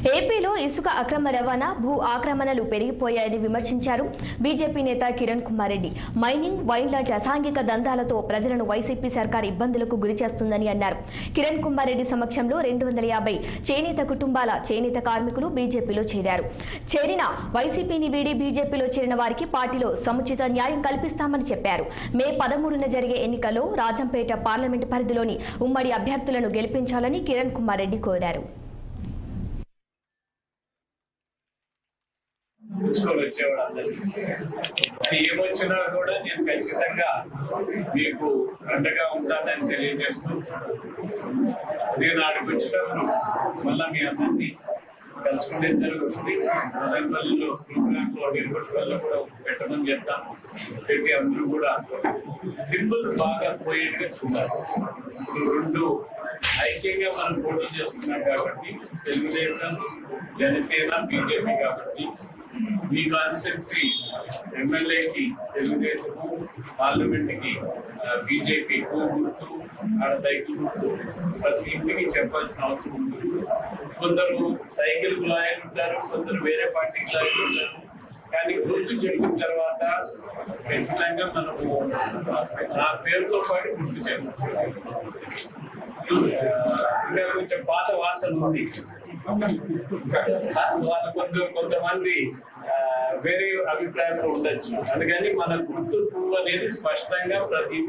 ఏపీలో ఇసుక అక్రమ రవాణా భూ ఆక్రమణలు పెరిగిపోయాయని విమర్శించారు బీజేపీ నేత కిరణ్ కుమార్ రెడ్డి. మైనింగ్, వైన్ లాంటి అసాంఘిక దందాలతో ప్రజలను వైసీపీ సర్కార్ ఇబ్బందులకు గురి చేస్తుందని అన్నారు. కిరణ్ కుమార్ రెడ్డి సమక్షంలో 250 చేనేత కుటుంబాల చేనేత కార్మికులు బీజేపీలో చేరారు. చేరిన వైసీపీని వీడి బీజేపీలో చేరిన వారికి పార్టీలో సముచిత న్యాయం కల్పిస్తామని చెప్పారు. మే 13న జరిగే ఎన్నికల్లో రాజంపేట పార్లమెంటు పరిధిలోని ఉమ్మడి అభ్యర్థులను గెలిపించాలని కిరణ్ కుమార్ రెడ్డి కోరారు. వచ్చేవాడు అందరూ ఏమొచ్చినా కూడా నేను ఖచ్చితంగా మీకు అండగా ఉంటానని తెలియజేస్తూ నేను ఆడికి వచ్చినప్పుడు మళ్ళా మీ అందరినీ కలుసుకునే జరుగుతుంది. మదనపల్లిలో ప్రోగ్రాంలో నిర్వహణలో కూడా పెట్టడం చేద్దాం. పెట్టి అందరూ కూడా సింబల్ బాగా పోయేట్టుగా చూడాలి. ఇప్పుడు రెండు ఐక్యంగా మనం పోటీ చేస్తున్నాం కాబట్టి తెలుగుదేశం, జనసేన, బీజేపీ కాబట్టి మీ కాన్స్టిట్యున్సీ ఎమ్మెల్యేకి తెలుగుదేశము, పార్లమెంట్కి బీజేపీ గుర్తు, ఆడ సైకిల్ గుర్తు ప్రతి ఇంటికి చెప్పాల్సిన అవసరం ఉంది. కొందరు సైకిల్ లాయర్లు ఉంటారు, కొందరు వేరే పార్టీకి లాయర్లు ఉంటారు. కానీ గుర్తు చెప్పిన తర్వాత ఖచ్చితంగా మనము నా పేరుతో పాటు గుర్తు చెప్పాలి. ఇంకా కొంచెం పాత వాసన ఉంది. కొంతమంది వేరే అభిప్రాయంలో ఉండొచ్చు. అందుకని మన గుర్తు అనేది స్పష్టంగా ప్రతి